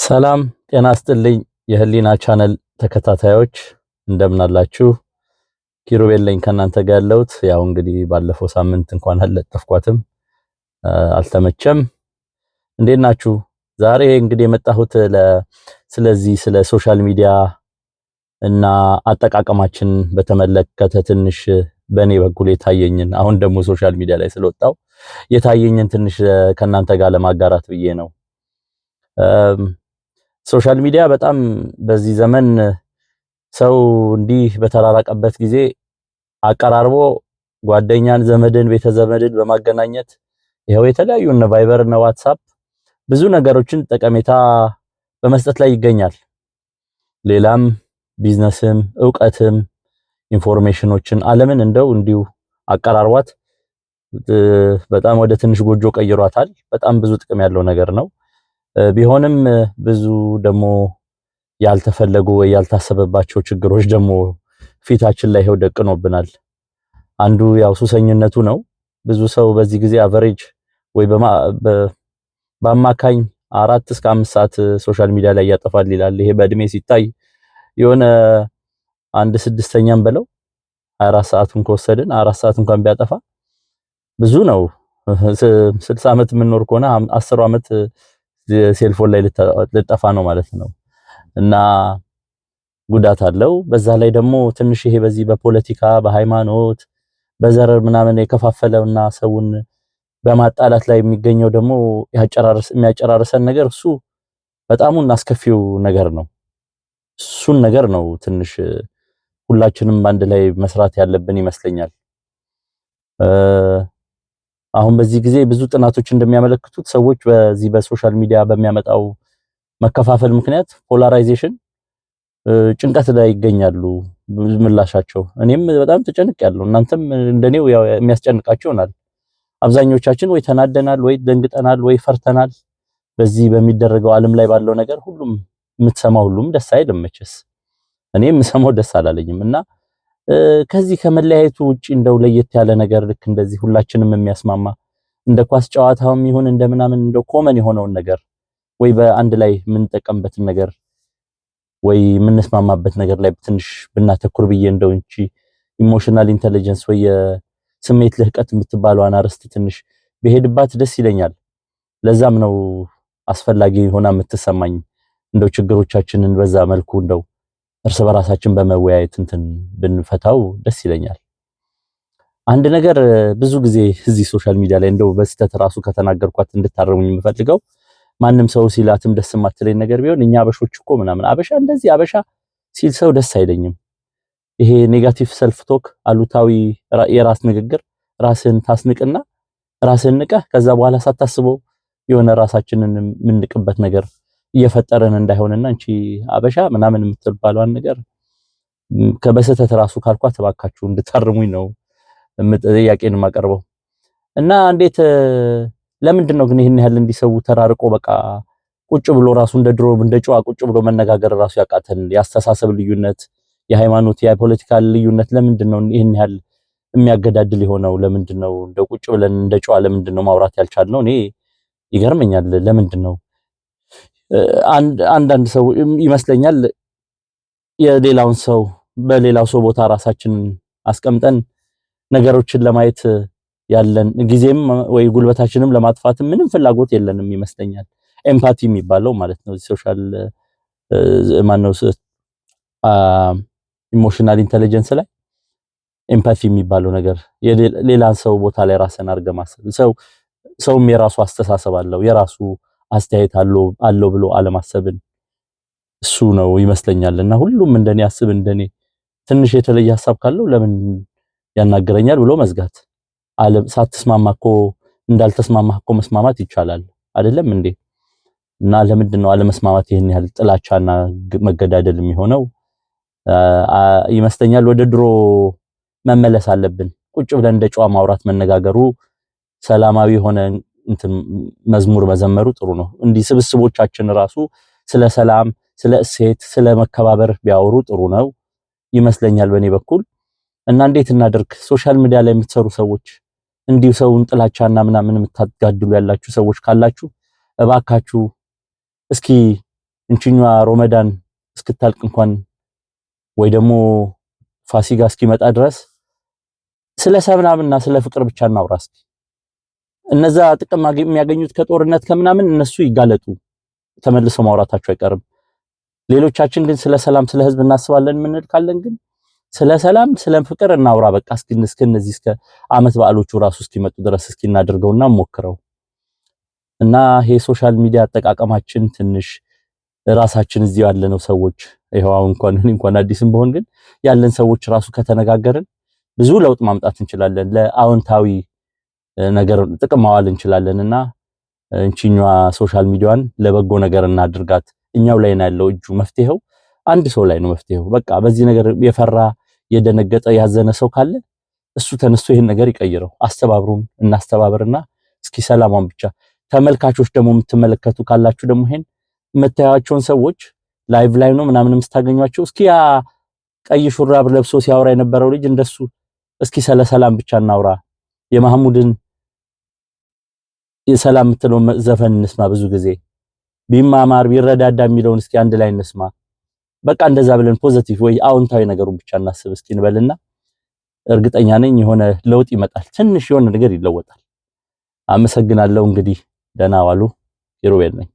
ሰላም ጤና ይስጥልኝ የህሊና ቻናል ተከታታዮች እንደምን አላችሁ? ኪሩቤል ነኝ ከናንተ ጋር ያለሁት። ያው እንግዲህ ባለፈው ሳምንት እንኳን አልለጠፍኳትም አልተመቸም። እንዴት ናችሁ? ዛሬ እንግዲህ የመጣሁት ስለዚህ ስለ ሶሻል ሚዲያ እና አጠቃቀማችን በተመለከተ ትንሽ በኔ በኩል የታየኝን አሁን ደግሞ ሶሻል ሚዲያ ላይ ስለወጣው የታየኝን ትንሽ ከናንተ ጋር ለማጋራት ብዬ ነው። ሶሻል ሚዲያ በጣም በዚህ ዘመን ሰው እንዲህ በተራራቀበት ጊዜ አቀራርቦ ጓደኛን፣ ዘመድን፣ ቤተዘመድን በማገናኘት ይሄው የተለያዩ እነ ቫይበር እና ዋትስአፕ ብዙ ነገሮችን ጠቀሜታ በመስጠት ላይ ይገኛል። ሌላም ቢዝነስም ዕውቀትም ኢንፎርሜሽኖችን ዓለምን እንደው እንዲሁ አቀራርቧት በጣም ወደ ትንሽ ጎጆ ቀይሯታል። በጣም ብዙ ጥቅም ያለው ነገር ነው። ቢሆንም ብዙ ደግሞ ያልተፈለጉ ወይ ያልታሰበባቸው ችግሮች ደግሞ ፊታችን ላይ ሄው ደቅኖብናል። አንዱ ያው ሱሰኝነቱ ነው። ብዙ ሰው በዚህ ጊዜ አቨሬጅ ወይ በአማካኝ 4 እስከ 5 ሰዓት ሶሻል ሚዲያ ላይ ያጠፋል ይላል። ይሄ በእድሜ ሲታይ የሆነ አንድ ስድስተኛም በለው 24 ሰዓቱን ከወሰድን 4 ሰዓት እንኳን ቢያጠፋ ብዙ ነው። 60 ዓመት የምንኖር ከሆነ 10 ዓመት ሴልፎን ላይ ልጠፋ ነው ማለት ነው። እና ጉዳት አለው። በዛ ላይ ደግሞ ትንሽ ይሄ በዚህ በፖለቲካ በሃይማኖት በዘር ምናምን የከፋፈለውና ሰውን በማጣላት ላይ የሚገኘው ደግሞ የሚያጨራርሰን ነገር እሱ በጣሙን አስከፊው ነገር ነው። እሱን ነገር ነው ትንሽ ሁላችንም አንድ ላይ መስራት ያለብን ይመስለኛል። አሁን በዚህ ጊዜ ብዙ ጥናቶች እንደሚያመለክቱት ሰዎች በዚህ በሶሻል ሚዲያ በሚያመጣው መከፋፈል ምክንያት ፖላራይዜሽን ጭንቀት ላይ ይገኛሉ ምላሻቸው። እኔም በጣም ተጨንቄያለሁ። እናንተም እንደኔው ያው የሚያስጨንቃችሁ ይሆናል። አብዛኞቻችን ወይ ተናደናል፣ ወይ ደንግጠናል፣ ወይ ፈርተናል። በዚህ በሚደረገው ዓለም ላይ ባለው ነገር ሁሉም የምትሰማው ሁሉም ደስ አይልም መቼስ። እኔም የምሰማው ደስ አላለኝም እና ከዚህ ከመለያየቱ ውጪ እንደው ለየት ያለ ነገር ልክ እንደዚህ ሁላችንም የሚያስማማ እንደ ኳስ ጨዋታውም ይሁን እንደምናምን እንደው ኮመን የሆነውን ነገር ወይ በአንድ ላይ የምንጠቀምበትን ነገር ወይ የምንስማማበት ነገር ላይ ትንሽ ብናተኩር ብዬ እንደው እንጂ ኢሞሽናል ኢንተለጀንስ ወይ የስሜት ልህቀት የምትባለዋን አርዕስት ትንሽ በሄድባት ደስ ይለኛል። ለዛም ነው አስፈላጊ ሆና የምትሰማኝ። እንደው ችግሮቻችንን በዛ መልኩ እንደው እርስ በራሳችን በመወያየት እንትን ብንፈታው ደስ ይለኛል። አንድ ነገር ብዙ ጊዜ እዚህ ሶሻል ሚዲያ ላይ እንደው በስተት ራሱ ከተናገርኳት እንድታረሙኝ የምፈልገው ማንም ሰው ሲላትም ደስ የማትለኝ ነገር ቢሆን እኛ አበሾች እኮ ምናምን አበሻ እንደዚህ አበሻ ሲል ሰው ደስ አይለኝም። ይሄ ኔጋቲቭ ሰልፍ ቶክ አሉታዊ የራስ ንግግር ራስን ታስንቅና ራስን ንቀህ ከዛ በኋላ ሳታስበው የሆነ ራሳችንን የምንቅበት ነገር እየፈጠረን እንዳይሆንና እንቺ አበሻ ምናምን የምትባለዋን ነገር ከበስተት ራሱ ካልኳት እባካችሁ እንድታርሙኝ ነው ጥያቄን የማቀርበው። እና እንዴት ለምንድን ነው ግን ይሄን ያህል እንዲሰው ተራርቆ በቃ ቁጭ ብሎ ራሱ እንደ ድሮ እንደ ጨዋ ቁጭ ብሎ መነጋገር ራሱ ያቃተን? የአስተሳሰብ ልዩነት፣ የሃይማኖት፣ የፖለቲካ ልዩነት ለምንድን ነው ይሄን ያህል የሚያገዳድል የሆነው? ለምንድን ነው እንደ ቁጭ ብለን እንደ ጨዋ ለምንድን ነው ማውራት ያልቻልነው? እኔ ይገርመኛል። ለምንድን ነው አንዳንድ ሰው ይመስለኛል የሌላውን ሰው በሌላው ሰው ቦታ ራሳችንን አስቀምጠን ነገሮችን ለማየት ያለን ጊዜም ወይ ጉልበታችንም ለማጥፋት ምንም ፍላጎት የለንም ይመስለኛል። ኤምፓቲ የሚባለው ማለት ነው ሶሻል ማነው ኢሞሽናል ኢንተለጀንስ ላይ ኤምፓቲ የሚባለው ነገር ሌላን ሰው ቦታ ላይ ራስን አድርገህ ማሰብ። ሰውም የራሱ አስተሳሰብ አለው፣ የራሱ አስተያየት አለው ብሎ አለማሰብን እሱ ነው ይመስለኛልና ሁሉም እንደኔ ያስብ እንደኔ ትንሽ የተለየ ሐሳብ ካለው ለምን ያናገረኛል ብሎ መዝጋት። ሳትስማማኮ እንዳልተስማማኮ መስማማት ይቻላል አይደለም እንዴ? እና ለምንድን ነው አለመስማማት ይሄን ያህል ጥላቻና መገዳደል የሚሆነው? ይመስለኛል ወደ ድሮ መመለስ አለብን። ቁጭ ብለን እንደ ጨዋ ማውራት መነጋገሩ ሰላማዊ ሆነ እንትን መዝሙር መዘመሩ ጥሩ ነው። እንዲህ ስብስቦቻችን ራሱ ስለ ሰላም፣ ስለ እሴት፣ ስለ መከባበር ቢያወሩ ጥሩ ነው ይመስለኛል በእኔ በኩል። እና እንዴት እናደርግ? ሶሻል ሚዲያ ላይ የምትሰሩ ሰዎች እንዲሁ ሰውን ጥላቻና ምናምን የምታጋድሉ ያላችሁ ሰዎች ካላችሁ እባካችሁ እስኪ እንቺኛዋ ሮመዳን እስክታልቅ እንኳን ወይ ደግሞ ፋሲካ እስኪመጣ ድረስ ስለ ሰላምና ስለ ፍቅር ብቻ እናውራ እስኪ። እነዛ ጥቅም የሚያገኙት ከጦርነት ከምናምን እነሱ ይጋለጡ፣ ተመልሰው ማውራታቸው አይቀርም። ሌሎቻችን ግን ስለ ሰላም ስለ ህዝብ እናስባለን የምንል ካለን ግን ስለ ሰላም ስለ ፍቅር እናውራ። በቃ እስከ እነዚህ እስከ አመት በዓሎቹ ራሱ እስኪመጡ ድረስ እስኪ እናድርገውና ሞክረው እና ይሄ ሶሻል ሚዲያ አጠቃቀማችን ትንሽ ራሳችን እዚህ ያለነው ሰዎች ይሄው እንኳን አዲስም በሆን ግን ያለን ሰዎች ራሱ ከተነጋገርን ብዙ ለውጥ ማምጣት እንችላለን። ለአዎንታዊ ነገር ጥቅም ማዋል እንችላለንና እንቺኛዋ ሶሻል ሚዲያን ለበጎ ነገር እናድርጋት። እኛው ላይ ነው ያለው እጁ። መፍትሄው አንድ ሰው ላይ ነው መፍትሄው። በቃ በዚህ ነገር የፈራ የደነገጠ ያዘነ ሰው ካለ እሱ ተነስቶ ይሄን ነገር ይቀይረው። አስተባብሩን እናስተባብርና እስኪ ሰላማን ብቻ ተመልካቾች ደግሞ የምትመለከቱ ካላችሁ ደግሞ ይሄን የምታዩዋቸውን ሰዎች ላይቭ ላይ ነው ምናምንም ስታገኟቸው እስኪ ያ ቀይ ሹራብ ለብሶ ሲያወራ የነበረው ልጅ እንደሱ እስኪ ስለ ሰላም ብቻ እናውራ። የማህሙድን የሰላም የምትለው ዘፈን እንስማ። ብዙ ጊዜ ቢማማር ቢረዳዳ የሚለውን እስኪ አንድ ላይ እንስማ። በቃ እንደዛ ብለን ፖዚቲቭ ወይ አዎንታዊ ነገሩን ብቻ እናስብ እስኪ እንበልና እርግጠኛ ነኝ የሆነ ለውጥ ይመጣል። ትንሽ የሆነ ነገር ይለወጣል። አመሰግናለሁ። እንግዲህ ደህና ዋሉ። ኪሩቤል ነኝ።